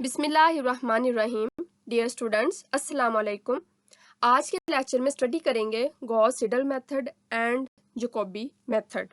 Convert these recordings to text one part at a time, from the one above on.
बिस्मिल्लाहिर्रहमानिर्रहीम। Dear students, अस्सलाम वालेकुम। आज के लेक्चर में स्टडी करेंगे Gauss Seidel method and Jacobi method.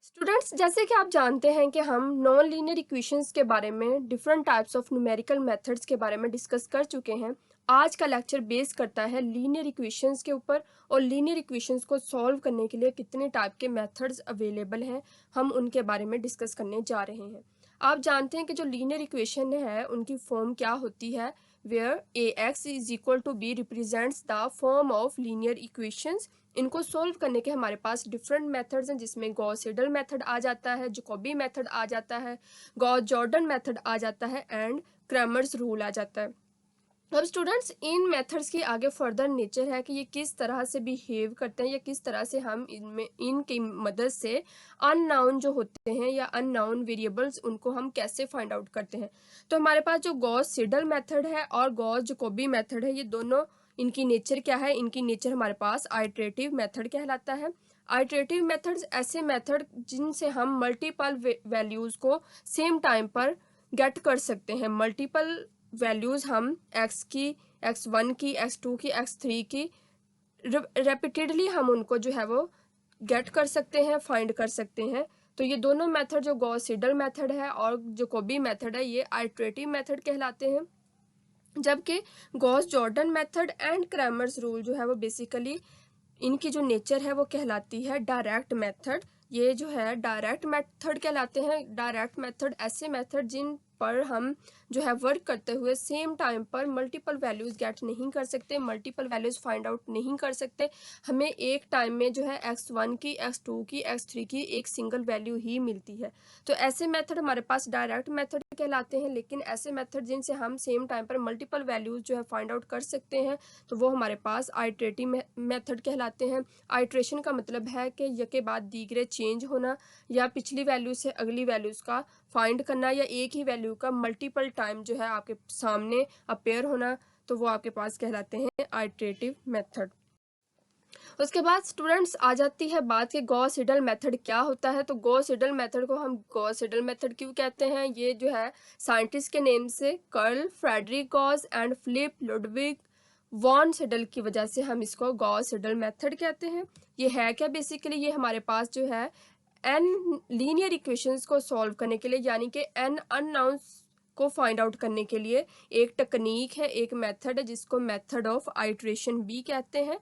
Students, जैसे कि आप जानते हैं कि हम नॉन लीनियर इक्वेशंस के बारे में, different types of numerical methods के बारे में डिस्कस कर चुके हैं। आज का लेक्चर बेस करता है लीनियर इक्वेशंस के ऊपर और लीनियर इक्वेशंस को सॉल्व करने के लिए कितने टाइप के मेथड्स अवेलेबल हैं, हम उनके बारे में डिस्कस करने जा रहे हैं। आप जानते हैं कि जो लीनियर इक्वेशन है उनकी फॉर्म क्या होती है, where ax is equal to b represents the form of linear equations. इनको सोल्व करने के हमारे पास डिफरेंट मेथड्स हैं, जिसमें गॉस सीडल मेथड आ जाता है, जैकोबी मेथड आ जाता है, गॉस जॉर्डन मेथड आ जाता है एंड क्रैमर्स रूल आ जाता है। अब स्टूडेंट्स, इन मेथड्स की आगे फर्दर नेचर है कि ये किस तरह से बिहेव करते हैं या किस तरह से हम इनमें इनकी मदद से अननाउन जो होते हैं या अननाउन वेरिएबल्स उनको हम कैसे फाइंड आउट करते हैं। तो हमारे पास जो गॉस सीडल मेथड है और गॉस जैकोबी मेथड है, ये दोनों इनकी नेचर क्या है? इनकी नेचर हमारे पास आइटरेटिव मेथड कहलाता है। आइटरेटिव मेथड्स ऐसे मेथड जिनसे हम मल्टीपल वैल्यूज को सेम टाइम पर गेट कर सकते हैं। मल्टीपल वैल्यूज हम x की, x1 की, x2 की, x3 की रेपिटेडली हम उनको जो है वो गेट कर सकते हैं, फाइंड कर सकते हैं। तो ये दोनों मेथड, जो गॉस सीडल मेथड है और जैकोबी मेथड है, ये आइटरेटिव मेथड कहलाते हैं। जबकि Gauss Jordan method and Cramer's rule जो है वो बेसिकली इनकी जो नेचर है वो कहलाती है डायरेक्ट मेथड। ये जो है डायरेक्ट मेथड कहलाते हैं। डायरेक्ट मेथड ऐसे मेथड जिन पर हम जो है वर्क करते हुए सेम टाइम पर मल्टीपल वैल्यूज गेट नहीं कर सकते, मल्टीपल वैल्यूज फाइंड आउट नहीं कर सकते। हमें एक टाइम में जो है x1 की, x2 की, x3 की एक सिंगल वैल्यू ही मिलती है। तो ऐसे मेथड हमारे पास डायरेक्ट मेथड कहलाते हैं। लेकिन ऐसे मेथड जिनसे हम सेम टाइम पर मल्टीपल वैल्यूज जो है फाइंड आउट कर सकते हैं, तो वो हमारे पास आइटरेटिव मेथड कहलाते हैं। आइटरेशन का मतलब है कि यके बाद दीगरे चेंज होना या पिछली वैल्यू से अगली वैल्यूज का फाइंड करना या एक ही वैल्यू का मल्टीपल टाइम जो है आपके सामने अपेयर होना, तो वो आपके पास कहलाते हैं आइटरेटिव मेथड। उसके बाद स्टूडेंट्स आ जाती है बात कि गॉस सीडल मेथड क्या होता है। तो गॉस सीडल मेथड को हम गॉस सीडल मेथड क्यों कहते हैं? ये जो है साइंटिस्ट के नेम से Carl Friedrich Gauss and Philipp Ludwig von Seidel की वजह से हम इसको गॉस सीडल मेथड कहते हैं। ये है क्या? बेसिकली ये हमारे पास जो है एन लीनियर इक्वेशंस को सॉल्व करने के लिए, यानी कि एन अननाउंस को फाइंड आउट करने के लिए एक टेक्निक है, एक मेथड है, जिसको मेथड ऑफ आइटरेशन भी कहते हैं।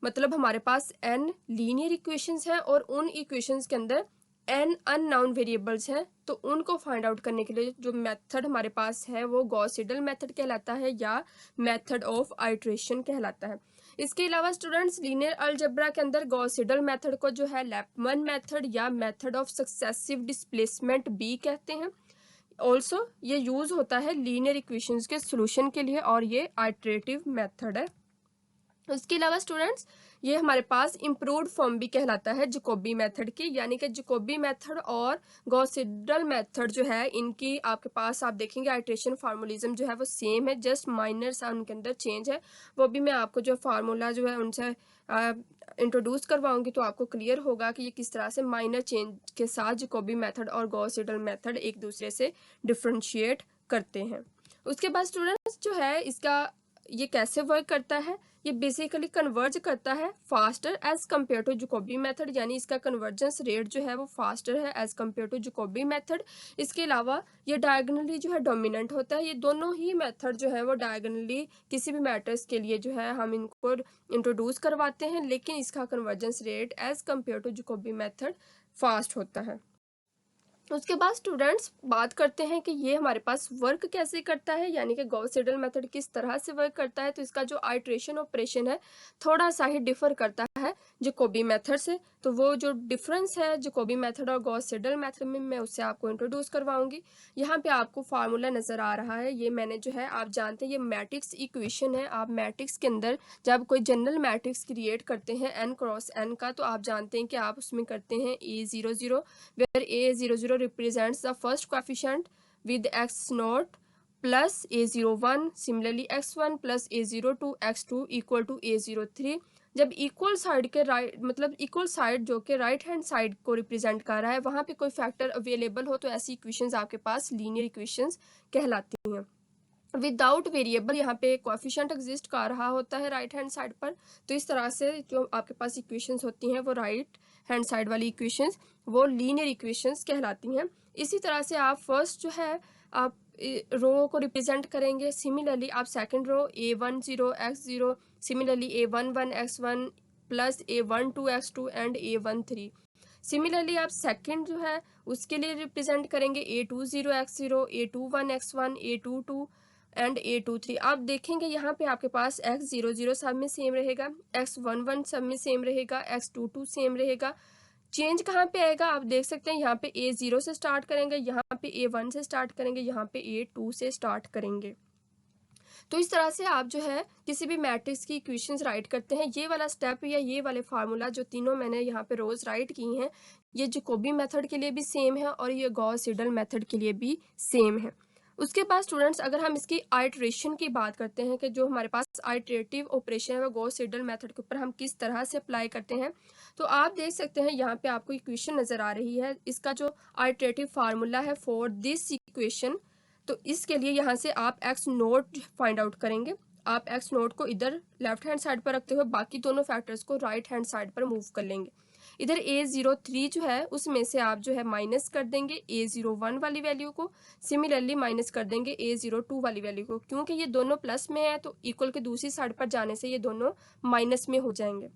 मतलब हमारे पास n लीनियर इक्वेशंस हैं और उन इक्वेशंस के अंदर n अननाउन वेरिएबल्स हैं, तो उनको फाइंड आउट करने के लिए जो मेथड हमारे पास है वो गॉस सीडल मेथड कहलाता है या मेथड ऑफ आइटरेशन कहलाता है। इसके अलावा स्टूडेंट्स, लीनियर अलजेब्रा के अंदर गॉस सीडल मेथड को जो है लैपमैन मेथड या मेथड ऑफ सक्सेसिव डिस्प्लेसमेंट भी कहते हैं। ऑल्सो ये यूज होता है लीनियर इक्वेशंस के सोल्यूशन के लिए और ये आइटरेटिव मेथड है। उसके अलावा स्टूडेंट्स, ये हमारे पास इम्प्रूव्ड फॉर्म भी कहलाता है जैकोबी मेथड की, यानी कि जैकोबी मेथड और गॉस सीडल मेथड जो है इनकी आपके पास आप देखेंगे आइटरेशन फार्मूलिज्म जो है वो सेम है, जस्ट माइनर सा उनके अंदर चेंज है। वो भी मैं आपको जो फार्मूला जो है उनसे इंट्रोड्यूस करवाऊंगी तो आपको क्लियर होगा कि ये किस तरह से माइनर चेंज के साथ जैकोबी मेथड और गॉस सीडल मेथड एक दूसरे से डिफ्रेंशिएट करते हैं। उसके बाद स्टूडेंट्स जो है इसका ये कैसे वर्क करता है? ये बेसिकली कन्वर्ज करता है faster as compared to Jacobi method, यानी इसका कन्वर्जेंस रेट जो है वो फास्टर है as compared to Jacobi method. इसके अलावा ये डायगोनली जो है डोमिनेंट होता है। ये दोनों ही मेथड जो है वो डायगोनली किसी भी मैटर्स के लिए जो है हम इनको इंट्रोड्यूस करवाते हैं, लेकिन इसका convergence rate as compared to Jacobi method fast होता है। उसके बाद स्टूडेंट्स बात करते हैं कि ये हमारे पास वर्क कैसे करता है, यानी कि गॉस सीडल मेथड किस तरह से वर्क करता है। तो इसका जो आइटरेशन ऑपरेशन है थोड़ा सा ही डिफर करता है जैकोबी मेथड से। तो वो जो डिफरेंस है जैकोबी मेथड और गॉस सीडल मेथड में मैं उससे आपको इंट्रोड्यूस करवाऊंगी। यहाँ पे आपको फार्मूला नज़र आ रहा है, ये मैंने जो है आप जानते हैं ये मैट्रिक्स इक्वेशन है। आप मैट्रिक्स के अंदर जब कोई जनरल मैट्रिक्स क्रिएट करते हैं n क्रॉस n का, तो आप जानते हैं कि आप उसमें करते हैं A00 where A00 represents the first coefficient with x0 plus A01, similarly x1 plus A02, x2 equal to A03, जब इक्वल साइड के राइट मतलब इक्वल साइड जो कि राइट हैंड साइड को रिप्रेजेंट कर रहा है वहाँ पे कोई फैक्टर अवेलेबल हो तो ऐसी इक्वेशंस आपके पास लीनियर इक्वेशंस कहलाती हैं। विदाउट वेरिएबल यहाँ पे कोएफिशिएंट एग्जिस्ट कर रहा होता है राइट हैंड साइड पर, तो इस तरह से जो आपके पास इक्वेशंस होती हैं वो राइट हैंड साइड वाली इक्वेशंस वो लीनियर इक्वेशंस कहलाती हैं। इसी तरह से आप फर्स्ट जो है आप रो को रिप्रेजेंट करेंगे, सिमिलरली आप second row a10 x0, similarly a11 x1 plus a12 x2 and a13। Similarly आप सेकंड जो है उसके लिए रिप्रेजेंट करेंगे a20 x0, a21 x1, a22 and a23। आप देखेंगे यहाँ पे आपके पास x00 सब में सेम रहेगा, x11 सब में सेम रहेगा, x22 सेम रहेगा। चेंज कहाँ पे आएगा आप देख सकते हैं, यहाँ पे a0 से स्टार्ट करेंगे, यहाँ पे a1 से स्टार्ट करेंगे, यहाँ पे a2 से स्टार्ट करेंगे। तो इस तरह से आप जो है किसी भी मैट्रिक्स की इक्वेशंस राइट करते हैं। ये वाला स्टेप या ये वाले फार्मूला जो तीनों मैंने यहाँ पे रोज राइट की हैं ये जैकोबी मेथड के लिए भी सेम है और ये गॉस सीडल मेथड के लिए भी सेम है। उसके बाद स्टूडेंट्स अगर हम इसकी आइट्रेशन की बात करते हैं कि जो हमारे पास आइट्रेटिव ऑपरेशन है वो गॉस सीडल मेथड के ऊपर हम किस तरह से अप्लाई करते हैं, तो आप देख सकते हैं यहाँ पे आपको इक्वेशन नज़र आ रही है। इसका जो आइट्रेटिव फार्मूला है फॉर दिस इक्वेशन, तो इसके लिए यहाँ से आप एक्स नोट फाइंड आउट करेंगे। आप एक्स नोट को इधर लेफ्ट हैंड साइड पर रखते हुए बाकी दोनों फैक्टर्स को राइट हैंड साइड पर मूव कर लेंगे। इधर a03 जो है उसमें से आप जो है माइनस कर देंगे a01 वाली वैल्यू को, सिमिलरली माइनस कर देंगे a02 वाली वैल्यू को। क्योंकि ये दोनों प्लस में है तो इक्वल के दूसरी साइड पर जाने से ये दोनों माइनस में हो जाएंगे।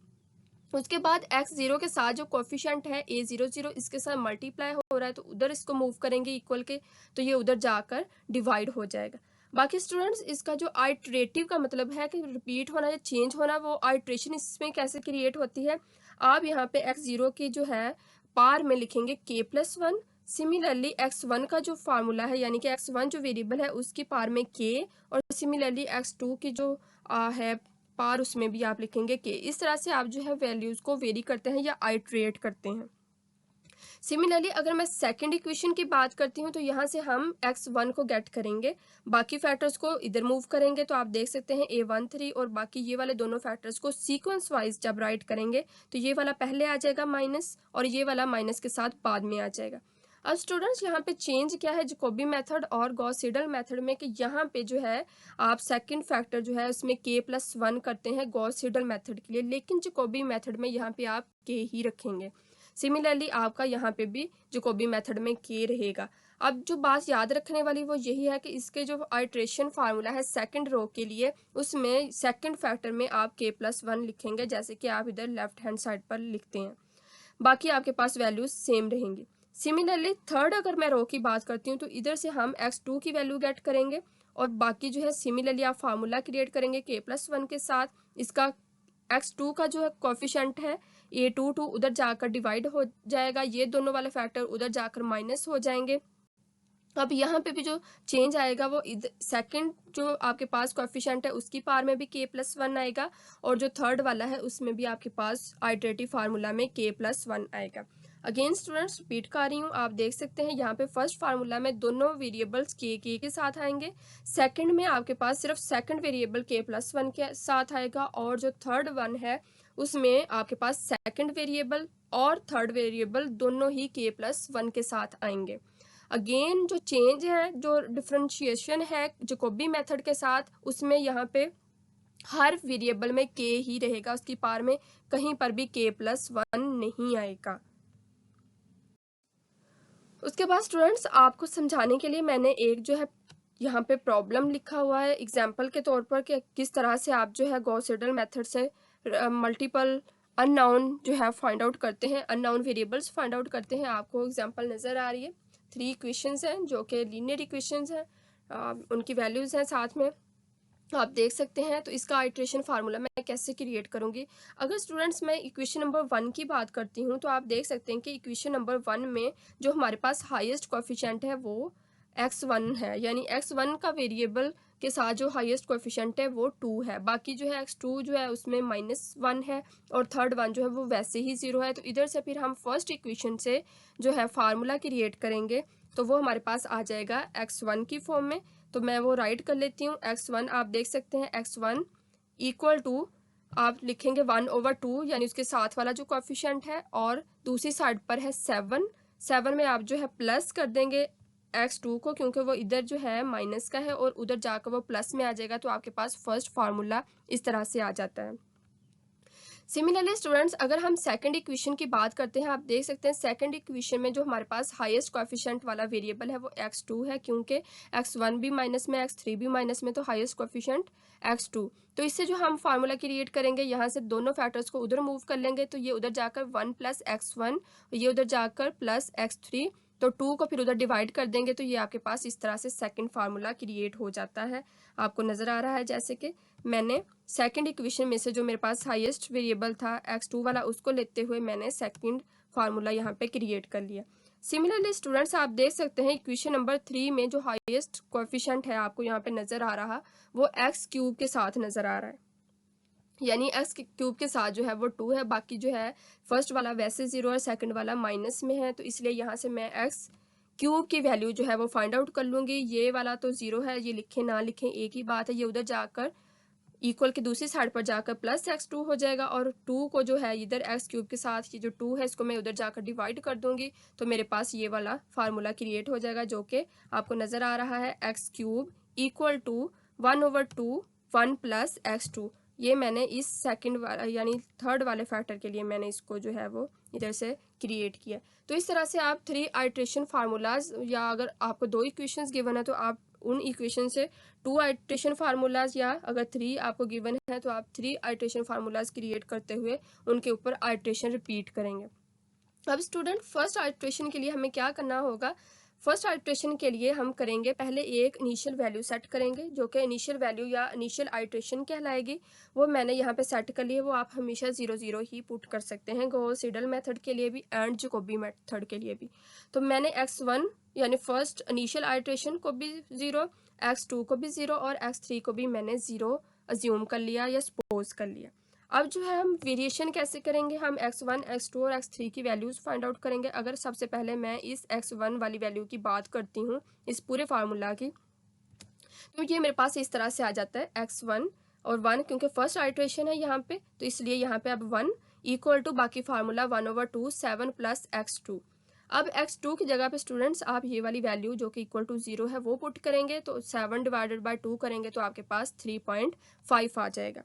उसके बाद x0 के साथ जो कोफिशिएंट है a00 इसके साथ मल्टीप्लाई हो रहा है तो उधर इसको मूव करेंगे इक्वल के, तो ये उधर जाकर डिवाइड हो जाएगा। बाकी स्टूडेंट्स इसका जो आइट्रेटिव का मतलब है कि रिपीट होना या चेंज होना, वो आइट्रेशन इसमें कैसे क्रिएट होती है। आप यहाँ पे x0 की जो है पार में लिखेंगे k+1, सिमिलरली x1 का जो फार्मूला है यानी कि x1 जो वेरिएबल है उसकी पार में k, और सिमिलरली x2 की जो है पार उसमें भी आप लिखेंगे k। इस तरह से आप जो है वैल्यूज को वेरी करते हैं या आइट्रेट करते हैं। सिमिलरली अगर मैं सेकंड इक्वेशन की बात करती हूँ तो यहाँ से हम x1 को गेट करेंगे, बाकी फैक्टर्स को इधर मूव करेंगे, तो आप देख सकते हैं a13 और बाकी ये वाले दोनों फैक्टर्स को सीक्वेंस वाइज जब राइट करेंगे तो ये वाला पहले आ जाएगा माइनस और ये वाला माइनस के साथ बाद में आ जाएगा। अब स्टूडेंट्स यहाँ पे चेंज क्या है जैकोबी मेथड और गॉस सीडल मेथड में कि यहाँ पे जो है आप सेकंड फैक्टर जो है उसमें k+1 करते हैं गॉस सीडल मेथड के लिए, लेकिन जैकोबी मेथड में यहाँ पे आप k ही रखेंगे। सिमिलरली आपका यहाँ पे भी जैकोबी मेथड में k रहेगा। अब जो बात याद रखने वाली वो यही है कि इसके जो आइट्रेशन फार्मूला है सेकंड रो के लिए उसमें सेकंड फैक्टर में आप k+1 लिखेंगे जैसे कि आप इधर लेफ्ट हैंड साइड पर लिखते हैं, बाकी आपके पास वैल्यूज सेम रहेंगी। सिमिलरली थर्ड अगर मैं रो की बात करती हूँ तो इधर से हम x2 की वैल्यू गेट करेंगे और बाकी जो है सिमिलरली आप फार्मूला क्रिएट करेंगे k+1 के साथ। इसका x2 का जो है कोफिशिएंट है a22 उधर जाकर डिवाइड हो जाएगा, ये दोनों वाले फैक्टर उधर जाकर माइनस हो जाएंगे। अब यहाँ पे भी जो चेंज आएगा वो सेकंड जो आपके पास कोएफिशिएंट है उसकी पार में भी k+1 आएगा और जो थर्ड वाला है उसमें भी आपके पास आइटरेटिव फार्मूला में k+1 आएगा। अगेन स्टूडेंट्स रिपीट कर रही हूँ, आप देख सकते हैं यहाँ पे फर्स्ट फार्मूला में दोनों वेरिएबल्स k के साथ आएंगे, सेकंड में आपके पास सिर्फ सेकंड वेरिएबल k+1 के साथ आएगा और जो थर्ड वन है उसमें आपके पास सेकंड वेरिएबल और थर्ड वेरिएबल दोनों ही k+1 के साथ आएंगे। अगेन जो चेंज है जो डिफरेंशिएशन है जैकोबी मेथड के साथ उसमें यहाँ पे हर वेरिएबल में k ही रहेगा, उसकी पार में कहीं पर भी k+1 नहीं आएगा। उसके बाद स्टूडेंट्स आपको समझाने के लिए मैंने एक जो है यहाँ पे प्रॉब्लम लिखा हुआ है एग्जाम्पल के तौर पर कि किस तरह से आप जो है गॉस सीडल मेथड से मल्टीपल अननोन जो है फाइंड आउट करते हैं, अननोन वेरिएबल्स फाइंड आउट करते हैं। आपको एग्जाम्पल नज़र आ रही है, 3 इक्वेशंस हैं जो कि लीनियर इक्वेशंस हैं, उनकी वैल्यूज़ हैं साथ में आप देख सकते हैं। तो इसका आइट्रेशन फार्मूला मैं कैसे क्रिएट करूंगी। अगर स्टूडेंट्स मैं इक्वेशन नंबर 1 की बात करती हूं तो आप देख सकते हैं कि इक्वेशन नंबर 1 में जो हमारे पास हाईएस्ट कोएफिशिएंट है वो x1 है, यानी x1 का वेरिएबल के साथ जो हाईएस्ट कोएफिशिएंट है वो 2 है, बाकी जो है x2 जो है उसमें -1 है और थर्ड वन जो है वो वैसे ही 0 है। तो इधर से फिर हम फर्स्ट इक्वेशन से जो है फार्मूला क्रिएट करेंगे तो वो हमारे पास आ जाएगा x1 की फॉर्म में। तो मैं वो राइट कर लेती हूँ x1, आप देख सकते हैं x1 इक्वल टू आप लिखेंगे 1/2 यानी उसके साथ वाला जो कोएफिशिएंट है, और दूसरी साइड पर है 7 में आप जो है प्लस कर देंगे x2 को, क्योंकि वो इधर जो है माइनस का है और उधर जाकर वो प्लस में आ जाएगा, तो आपके पास फर्स्ट फार्मूला इस तरह से आ जाता है। सिमिलरली स्टूडेंट्स, अगर हम सेकंड इक्वेशन की बात करते हैं, आप देख सकते हैं सेकंड इक्वेशन में जो हमारे पास हाईएस्ट कोएफिशिएंट वाला वेरिएबल है वो x2 है, क्योंकि x1 भी माइनस में, x3 भी माइनस में, तो हाईएस्ट कोएफिशिएंट x2। तो इससे जो हम फार्मूला क्रिएट करेंगे, यहाँ से दोनों फैक्टर्स को उधर मूव कर लेंगे, तो ये उधर जाकर 1 + x1, ये उधर जाकर +x3, तो 2 को फिर उधर डिवाइड कर देंगे, तो ये आपके पास इस तरह से सेकंड फार्मूला क्रिएट हो जाता है। आपको नज़र आ रहा है जैसे कि मैंने सेकंड इक्वेशन में से जो मेरे पास हाईएस्ट वेरिएबल था x2 वाला, उसको लेते हुए मैंने सेकंड फार्मूला यहाँ पे क्रिएट कर लिया। सिमिलरली स्टूडेंट्स, आप देख सकते हैं इक्वेशन नंबर 3 में जो हाईएस्ट कोएफिशिएंट है आपको यहाँ पे नज़र आ रहा, वो x³ के साथ नज़र आ रहा है, यानी x³ के साथ जो है वो 2 है, बाकी जो है फर्स्ट वाला वैसे 0 और सेकंड वाला माइनस में है, तो इसलिए यहाँ से मैं x³ की वैल्यू जो है वो फाइंड आउट कर लूँगी। ये वाला तो 0 है, ये लिखें ना लिखें एक ही बात है, ये उधर जाकर इक्वल की दूसरी साइड पर जाकर +x2 हो जाएगा, और 2 को जो है इधर x³ के साथ, ये जो 2 है इसको मैं उधर जाकर डिवाइड कर दूंगी, तो मेरे पास ये वाला फार्मूला क्रिएट हो जाएगा, जो कि आपको नज़र आ रहा है x³ = 1/2 1 + x2। ये मैंने इस सेकंड वाला यानी थर्ड वाले फैक्टर के लिए मैंने इसको जो है वो इधर से क्रिएट किया। तो इस तरह से आप 3 आइट्रेशन फार्मूलाज, या अगर आपको 2 इक्वेशंस गिवन है तो आप उन इक्वेशन से 2 आइट्रेशन फार्मूलाज, या अगर 3 आपको गिवन है तो आप 3 आइट्रेशन फार्मूलाज क्रिएट करते हुए उनके ऊपर आइट्रेशन रिपीट करेंगे। अब स्टूडेंट, फर्स्ट आइट्रेशन के लिए हमें क्या करना होगा? फर्स्ट आइट्रेशन के लिए हम करेंगे पहले एक इनिशियल वैल्यू सेट करेंगे, जो कि इनिशियल वैल्यू या इनिशियल आइट्रेशन कहलाएगी। वो मैंने यहाँ पे सेट कर लिया, वो आप हमेशा 0 0 ही पुट कर सकते हैं, गॉस सीडल मेथड के लिए भी एंड जैकोबी मेथड के लिए भी। तो मैंने x1 यानी फर्स्ट इनिशियल आइट्रेशन को भी 0, x2 को भी 0 और x3 को भी मैंने 0 अज्यूम कर लिया या सपोज कर लिया। अब जो है हम वेरिएशन कैसे करेंगे? हम x1, x2 और x3 की वैल्यूज़ फाइंड आउट करेंगे। अगर सबसे पहले मैं इस x1 वाली वैल्यू की बात करती हूँ, इस पूरे फार्मूला की, तो ये मेरे पास इस तरह से आ जाता है x1 और 1, क्योंकि फर्स्ट आइट्रेशन है यहाँ पे, तो इसलिए यहाँ पे अब 1 = बाकी फार्मूला 1/2 7 + x2। अब x2 की जगह पे स्टूडेंट्स आप ये वाली वैल्यू जो कि = 0 है वो पुट करेंगे, तो 7 / 2 करेंगे तो आपके पास 3.5 आ जाएगा।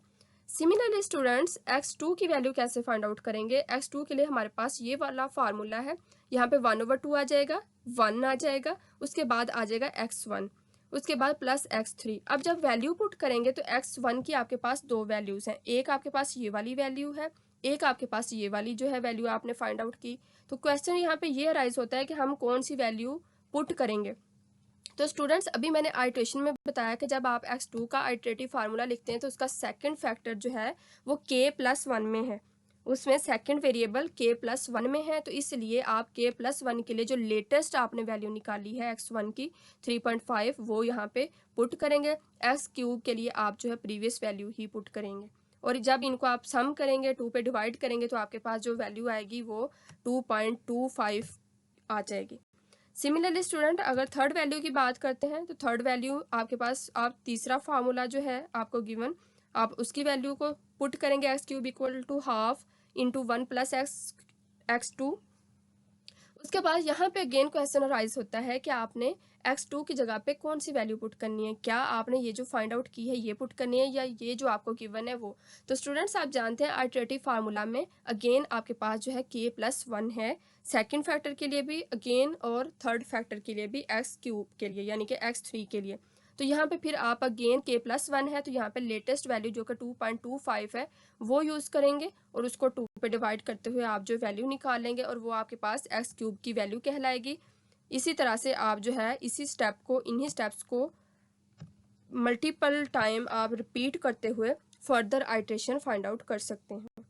सिमिलरली स्टूडेंट्स, x2 की वैल्यू कैसे फाइंड आउट करेंगे? x2 के लिए हमारे पास ये वाला फार्मूला है, यहाँ पे 1/2 आ जाएगा, 1 आ जाएगा, उसके बाद आ जाएगा x1, उसके बाद +x3। अब जब वैल्यू पुट करेंगे तो x1 की आपके पास 2 वैल्यूज़ हैं, एक आपके पास ये वाली वैल्यू है, एक आपके पास ये वाली जो है वैल्यू आपने फाइंड आउट की। तो क्वेश्चन यहाँ पे ये अराइज होता है कि हम कौन सी वैल्यू पुट करेंगे। तो स्टूडेंट्स, अभी मैंने आइट्रेशन में बताया कि जब आप x2 का आइट्रेटिव फार्मूला लिखते हैं तो उसका सेकंड फैक्टर जो है वो k+1 में है, उसमें सेकंड वेरिएबल k+1 में है, तो इसलिए आप k+1 के लिए जो लेटेस्ट आपने वैल्यू निकाली है x1 की 3.5 वो यहाँ पे पुट करेंगे। x³ के लिए आप जो है प्रीवियस वैल्यू ही पुट करेंगे, और जब इनको आप सम करेंगे 2 पे डिवाइड करेंगे तो आपके पास जो वैल्यू आएगी वो 2.25 आ जाएगी। सिमिलरली स्टूडेंट, अगर थर्ड वैल्यू की बात करते हैं तो थर्ड वैल्यू आपके पास, आप तीसरा फार्मूला जो है आपको गिवन, आप उसकी वैल्यू को पुट करेंगे x³ = ½ × 1 + x2। उसके बाद यहाँ पे अगेन क्वेश्चन अराइज होता है कि आपने x2 की जगह पे कौन सी वैल्यू पुट करनी है, क्या आपने ये जो फाइंड आउट की है ये पुट करनी है, या ये जो आपको गिवन है वो। तो स्टूडेंट्स, आप जानते हैं आइट्रेटिव फार्मूला में अगेन आपके पास जो है k+1 है, सेकंड फैक्टर के लिए भी अगेन और थर्ड फैक्टर के लिए भी x³ के लिए यानी कि x3 के लिए। तो यहाँ पे फिर आप अगेन k+1 है, तो यहाँ पे लेटेस्ट वैल्यू जो कि 2.25 है वो यूज़ करेंगे, और उसको 2 पे डिवाइड करते हुए आप जो वैल्यू निकाल लेंगे, और वो आपके पास x³ की वैल्यू कहलाएगी। इसी तरह से आप जो है इसी स्टेप को, इन्हीं स्टेप्स को मल्टीपल टाइम आप रिपीट करते हुए फर्दर आइट्रेशन फाइंड आउट कर सकते हैं।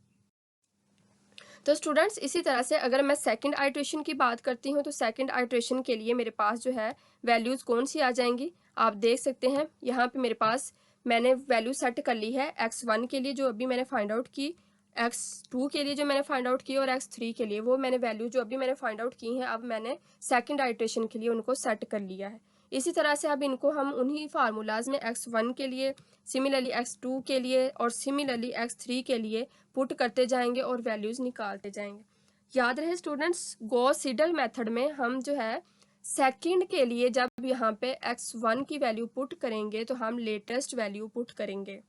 तो स्टूडेंट्स, इसी तरह से अगर मैं सेकंड आइट्रेशन की बात करती हूँ तो सेकंड आइट्रेशन के लिए मेरे पास जो है वैल्यूज़ कौन सी आ जाएंगी, आप देख सकते हैं यहाँ पे मेरे पास मैंने वैल्यू सेट कर ली है x1 के लिए जो अभी मैंने फाइंड आउट की, x2 के लिए जो मैंने फाइंड आउट की, और x3 के लिए वो मैंने वैल्यू जो अभी मैंने फाइंड आउट की हैं अब मैंने सेकंड आइट्रेशन के लिए उनको सेट कर लिया है। इसी तरह से अब इनको हम उन्हीं फार्मूलाज में x1 के लिए, सिमिलरली x2 के लिए और सिमिलरली x3 के लिए पुट करते जाएंगे और वैल्यूज़ निकालते जाएंगे। याद रहे स्टूडेंट्स, गॉस सीडल मेथड में हम जो है सेकंड के लिए जब यहाँ पे x1 की वैल्यू पुट करेंगे तो हम लेटेस्ट वैल्यू पुट करेंगे,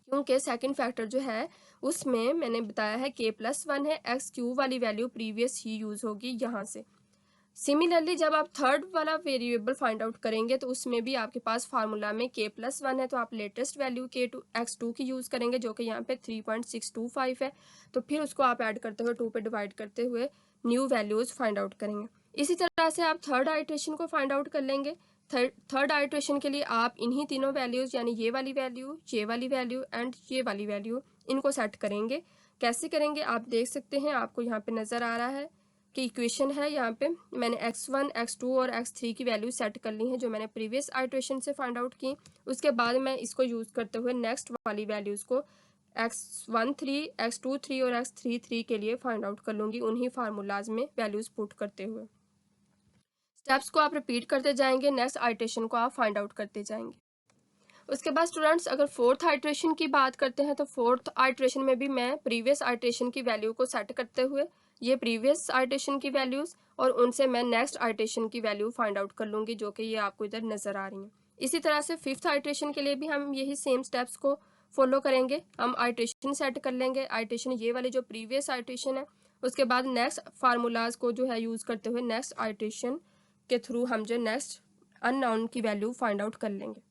क्योंकि सेकंड फैक्टर जो है उसमें मैंने बताया है k+1 है, x³ वाली वैल्यू प्रीवियस ही यूज़ होगी यहाँ से। सिमिलरली जब आप थर्ड वाला वेरिएबल फाइंड आउट करेंगे तो उसमें भी आपके पास फार्मूला में k+1 है, तो आप लेटेस्ट वैल्यू x2 की यूज़ करेंगे जो कि यहाँ पे 3.625 है, तो फिर उसको आप ऐड करते हुए 2 पे डिवाइड करते हुए न्यू वैल्यूज़ फाइंड आउट करेंगे। इसी तरह से आप थर्ड आइट्रेशन को फाइंड आउट कर लेंगे। थर्ड आइट्रेशन के लिए आप इन्हीं तीनों वैल्यूज़ यानी ये वाली वैल्यू, ये वाली वैल्यू एंड ये वाली वैल्यू इनको सेट करेंगे। कैसे करेंगे आप देख सकते हैं, आपको यहाँ पे नज़र आ रहा है कि इक्वेशन है, यहाँ पे मैंने x1, x2 और x3 की वैल्यू सेट कर ली है जो मैंने प्रीवियस आइट्रेशन से फाइंड आउट की। उसके बाद मैं इसको यूज़ करते हुए नेक्स्ट वाली वैल्यूज़ को x13, x23 और x33 के लिए फाइंड आउट कर लूँगी उन्हीं फार्मूलाज में वैल्यूज़ पुट करते हुए। स्टेप्स को आप रिपीट करते जाएंगे, नेक्स्ट आइट्रेशन को आप फाइंड आउट करते जाएंगे। उसके बाद स्टूडेंट्स अगर फोर्थ आइट्रेशन की बात करते हैं तो फोर्थ आइट्रेशन में भी मैं प्रीवियस आइट्रेशन की वैल्यू को सेट करते हुए ये प्रीवियस आइट्रेशन की वैल्यूज़ और उनसे मैं नेक्स्ट आइट्रेशन की वैल्यू फाइंड आउट कर लूँगी जो कि ये आपको इधर नज़र आ रही हैं। इसी तरह से फिफ्थ आइट्रेशन के लिए भी हम यही सेम स्टेप्स को फॉलो करेंगे। हम आइट्रेशन सेट कर लेंगे, आइट्रेशन ये वाली जो प्रीवियस आइट्रेशन है, उसके बाद नेक्स्ट फार्मूलाज को जो है यूज़ करते हुए नेक्स्ट आइट्रेशन के थ्रू हम जो नेक्स्ट अननोन की वैल्यू फाइंड आउट कर लेंगे।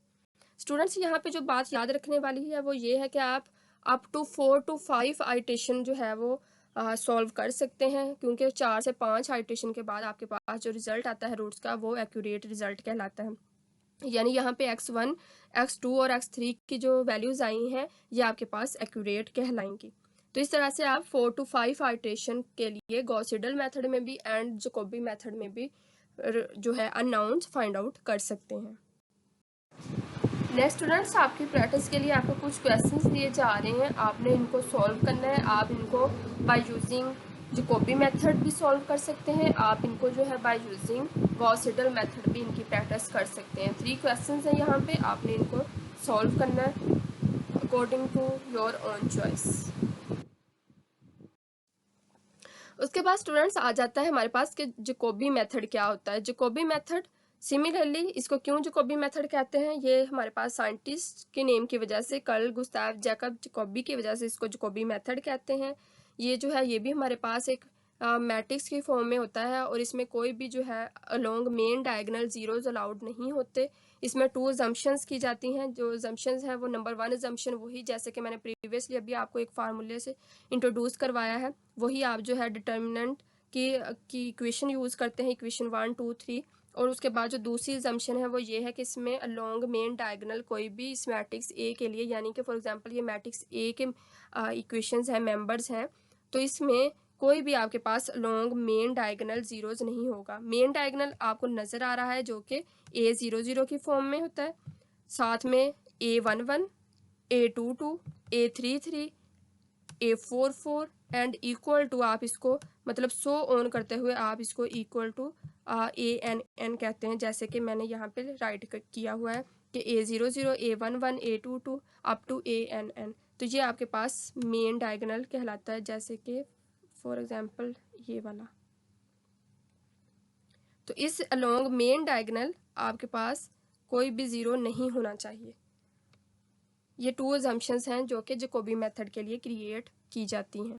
स्टूडेंट्स यहाँ पे जो बात याद रखने वाली है वो ये है कि आप अप टू 4 to 5 आइट्रेशन जो है वो सॉल्व कर सकते हैं, क्योंकि 4 से 5 आइट्रेशन के बाद आपके पास जो रिजल्ट आता है रूट्स का वो एक्यूरेट रिजल्ट कहलाता है। यानी यहाँ पे x1, x2 और x3 की जो वैल्यूज़ आई हैं ये आपके पास एक्यूरेट कहलाएंगी। तो इस तरह से आप 4 to 5 आइट्रेशन के लिए गॉस सीडल मेथड में भी एंड जैकोबी मेथड में भी जो है अननोन्स फाइंड आउट कर सकते हैं। नेक्स्ट स्टूडेंट्स आपकी प्रैक्टिस के लिए आपको कुछ क्वेश्चंस दिए जा रहे हैं, आपने इनको सॉल्व करना है। आप इनको बाय यूजिंग जैकोबी मेथड भी सॉल्व कर सकते हैं, आप इनको जो है by using Gauss Seidel method भी इनकी प्रैक्टिस कर सकते हैं। 3 क्वेश्चंस हैं यहाँ पे, आपने इनको सॉल्व करना है according to your own choice. उसके बाद स्टूडेंट्स आ जाता है हमारे पास कि जैकोबी मेथड क्या होता है। जैकोबी मेथड सिमिलरली इसको क्यों जैकोबी मेथड कहते हैं, ये हमारे पास साइंटिस्ट के नेम की वजह से कार्ल गुस्ताव जैकब जैकोबी की वजह से इसको जैकोबी मेथड कहते हैं। ये जो है ये भी हमारे पास एक मैट्रिक्स की फॉर्म में होता है और इसमें कोई भी जो है along main diagonal zeros allowed नहीं होते। इसमें 2 अजम्पशंस की जाती हैं। जो अजम्पशंस हैं वो नंबर 1 अजम्पशन वही जैसे कि मैंने प्रीवियसली अभी आपको एक फार्मूले से इंट्रोड्यूस करवाया है, वही आप जो है डिटर्मिनेंट की इक्वेशन यूज़ करते हैं, इक्वेशन 1, 2, 3। और उसके बाद जो दूसरी अजम्पशन है वो ये है कि इसमें अलोंग मेन डायगोनल कोई भी इस मैट्रिक्स ए के लिए, यानी कि फॉर एग्जांपल ये मैट्रिक्स ए के इक्वेशंस हैं, मेंबर्स हैं, तो इसमें कोई भी आपके पास अलोंग मेन डायगोनल जीरोज नहीं होगा। मेन डायगोनल आपको नज़र आ रहा है जो कि A00 की फॉर्म में होता है, साथ में A11, A22, A33, A44 and equal to आप इसको मतलब सो ऑन करते हुए आप इसको इक्वल टू ANN कहते हैं, जैसे कि मैंने यहाँ पे राइट किया हुआ है कि A00, A11, A22 up to ANN। तो ये आपके पास मेन डायगोनल कहलाता है, जैसे कि फॉर एग्जांपल ये वाला। तो इस अलोंग मेन डायगोनल आपके पास कोई भी ज़ीरो नहीं होना चाहिए। ये 2 अजम्पशंस हैं जो कि जैकोबी मेथड के लिए क्रिएट की जाती हैं।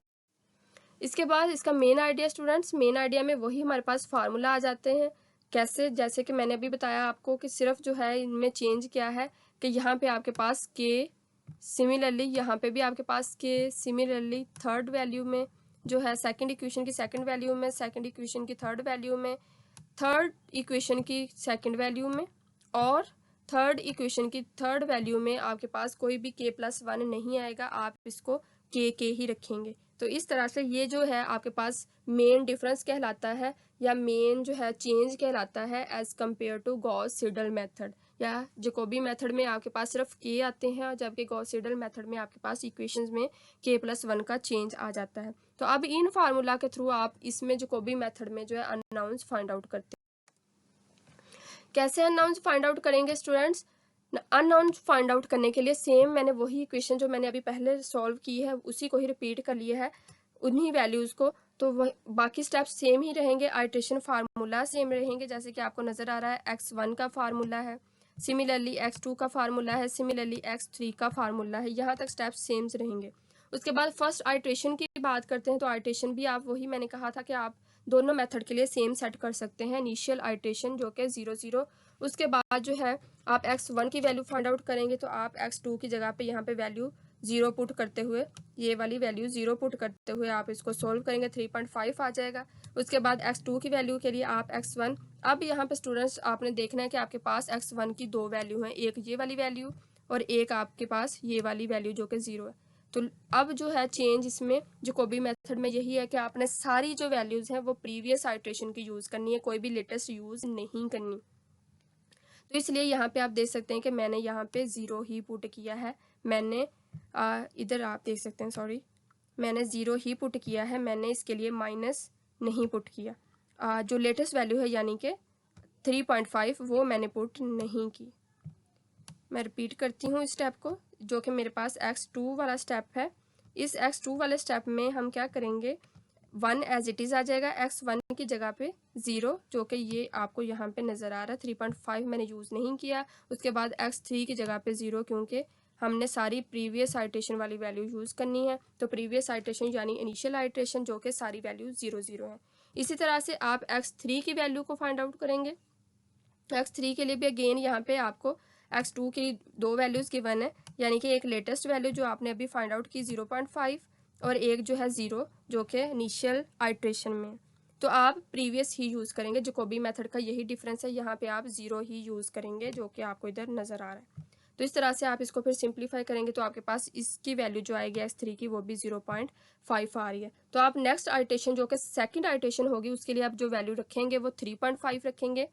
इसके बाद इसका main idea students, main idea में वही हमारे पास फार्मूला आ जाते हैं। कैसे, जैसे कि मैंने अभी बताया आपको कि सिर्फ जो है इनमें चेंज क्या है कि यहाँ पे आपके पास के, सिमिलरली यहाँ पे भी आपके पास के, सिमिलरली थर्ड वैल्यू में जो है सेकंड इक्वेशन की सेकंड वैल्यू में, सेकंड इक्वेशन की थर्ड वैल्यू में, थर्ड इक्वेशन की सेकंड वैल्यू में और थर्ड इक्वेशन की थर्ड वैल्यू में आपके पास कोई भी k+1 नहीं आएगा, आप इसको के ही रखेंगे। तो इस तरह से ये जो है आपके पास मेन डिफरेंस कहलाता है या मेन जो है चेंज कहलाता है as compared to Gauss Seidel method. या जैकोबी मेथड में आपके पास सिर्फ के आते हैं, जबकि गॉस सीडल मेथड में आपके पास इक्वेशंस में k+1 का चेंज आ जाता है। तो अब इन फार्मूला के थ्रू आप इसमें जैकोबी मेथड में जो है अननाउंस फाइंड आउट करते हैं। कैसे अननोन्स फाइंड आउट करेंगे स्टूडेंट्स? अननोन्स फाइंड आउट करने के लिए सेम मैंने वही इक्वेशन जो मैंने अभी पहले सॉल्व की है उसी को ही रिपीट कर लिया है, उन्हीं वैल्यूज़ को। तो वह बाकी स्टेप्स सेम ही रहेंगे, आइट्रेशन फार्मूला सेम रहेंगे, जैसे कि आपको नज़र आ रहा है x1 का फार्मूला है, सिमिलरली x2 का फार्मूला है, सिमिलरली x3 का फार्मूला है, यहाँ तक स्टेप्स सेम रहेंगे। उसके बाद फर्स्ट आइट्रेशन की बात करते हैं, तो आइट्रेशन भी आप वही मैंने कहा था कि आप दोनों मेथड के लिए सेम सेट कर सकते हैं, इनिशियल आइट्रेशन जो कि 0 0। उसके बाद जो है आप x1 की वैल्यू फाइंड आउट करेंगे, तो आप x2 की जगह पे यहाँ पे वैल्यू 0 पुट करते हुए, ये वाली वैल्यू 0 पुट करते हुए आप इसको सोल्व करेंगे, 3.5 आ जाएगा। उसके बाद x2 की वैल्यू के लिए आप x1, अब यहाँ पे स्टूडेंट्स आपने देखना है कि आपके पास x1 की दो वैल्यू हैं, एक ये वाली वैल्यू और एक आपके पास ये वाली वैल्यू जो कि 0 है। तो अब जो है चेंज इसमें जैकोबी मेथड में यही है कि आपने सारी जो वैल्यूज़ हैं वो प्रीवियस आइट्रेशन की यूज़ करनी है, कोई भी लेटेस्ट यूज़ नहीं करनी। तो इसलिए यहाँ पे आप देख सकते हैं कि मैंने यहाँ पे 0 ही पुट किया है, मैंने इधर आप देख सकते हैं, सॉरी, मैंने 0 ही पुट किया है, मैंने इसके लिए माइनस नहीं पुट किया। जो लेटेस्ट वैल्यू है यानी कि 3.5 वो मैंने पुट नहीं की। मैं रिपीट करती हूँ इस स्टेप को, जो कि मेरे पास x2 वाला स्टेप है। इस x2 वाले स्टेप में हम क्या करेंगे, 1 एज इट इज़ आ जाएगा, x1 की जगह पे 0, जो कि ये आपको यहाँ पे नज़र आ रहा है, 3.5 मैंने यूज़ नहीं किया। उसके बाद x3 की जगह पे 0, क्योंकि हमने सारी प्रीवियस आइट्रेशन वाली वैल्यू यूज़ करनी है। तो प्रीवियस आइट्रेशन यानी इनिशियल आइट्रेशन, जो कि सारी वैल्यू 0 0 है। इसी तरह से आप x3 की वैल्यू को फाइंड आउट करेंगे। x3 के लिए भी अगेन यहाँ पे आपको x2 की दो वैल्यूज़ गिवन है, यानी कि एक लेटेस्ट वैल्यू जो आपने अभी फाइंड आउट की 0.5 और एक जो है 0, जो कि इनिशियल आइट्रेशन में। तो आप प्रीवियस ही यूज़ करेंगे, जैकोबी मेथड का यही डिफरेंस है, यहाँ पे आप 0 ही यूज़ करेंगे, जो कि आपको इधर नज़र आ रहा है। तो इस तरह से आप इसको फिर सिंप्लीफाई करेंगे, तो आपके पास इसकी वैल्यू जो आएगी x3 की वो भी 0.5 आ रही है। तो आप नेक्स्ट आइट्रेशन जो कि सेकंड आइट्रेशन होगी उसके लिए आप जो वैल्यू रखेंगे वो 3.5 रखेंगे।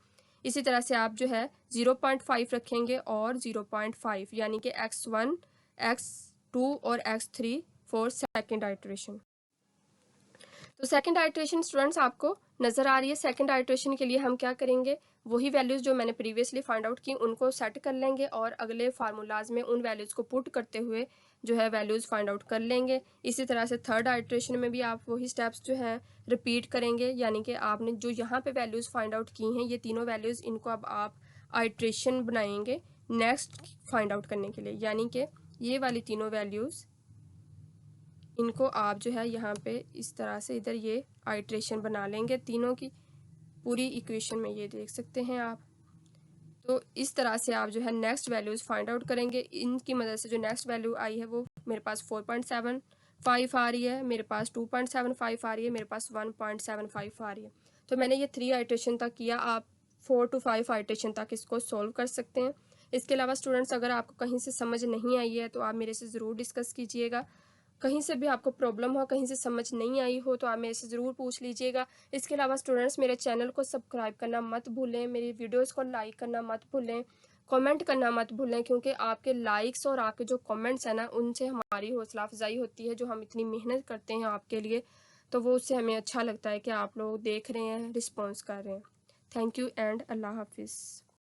इसी तरह से आप जो है 0.5 रखेंगे और 0.5, यानी कि x1, x2 और x3 फॉर सेकंड आइट्रेशन। तो सेकंड आइट्रेशन स्टूडेंट्स आपको नज़र आ रही है। सेकंड आइट्रेशन के लिए हम क्या करेंगे, वही वैल्यूज़ जो मैंने प्रीवियसली फाइंड आउट की उनको सेट कर लेंगे और अगले फार्मूलाज में उन वैल्यूज़ को पुट करते हुए जो है वैल्यूज़ फाइंड आउट कर लेंगे। इसी तरह से थर्ड आइट्रेशन में भी आप वही स्टेप्स जो हैं रिपीट करेंगे, यानी कि आपने जो यहाँ पे वैल्यूज़ फाइंड आउट की हैं, ये तीनों वैल्यूज़, इनको अब आप आइट्रेशन बनाएंगे नेक्स्ट फाइंड आउट करने के लिए, यानी कि ये वाली तीनों वैल्यूज़, इनको आप जो है यहाँ पे इस तरह से इधर ये आइट्रेशन बना लेंगे तीनों की, पूरी इक्वेशन में ये देख सकते हैं आप। तो इस तरह से आप जो है नेक्स्ट वैल्यूज़ फाइंड आउट करेंगे। इनकी मदद से जो नेक्स्ट वैल्यू आई है वो मेरे पास 4.75 आ रही है, मेरे पास 2.75 आ रही है, मेरे पास 1.75 आ रही है। तो मैंने ये 3 आइट्रेशन तक किया, आप 4 to 5 आइट्रेशन तक इसको सॉल्व कर सकते हैं। इसके अलावा स्टूडेंट्स अगर आपको कहीं से समझ नहीं आई है तो आप मेरे से ज़रूर डिस्कस कीजिएगा। कहीं से भी आपको प्रॉब्लम हो, कहीं से समझ नहीं आई हो तो आप मेरे से ज़रूर पूछ लीजिएगा। इसके अलावा स्टूडेंट्स मेरे चैनल को सब्सक्राइब करना मत भूलें, मेरी वीडियोस को लाइक करना मत भूलें, कमेंट करना मत भूलें, क्योंकि आपके लाइक्स और आपके जो कमेंट्स हैं ना, उनसे हमारी हौसला अफजाई होती है। जो हम इतनी मेहनत करते हैं आपके लिए, तो वो उससे हमें अच्छा लगता है कि आप लोग देख रहे हैं, रिस्पॉन्स कर रहे हैं। थैंक यू एंड अल्लाह हाफिज़।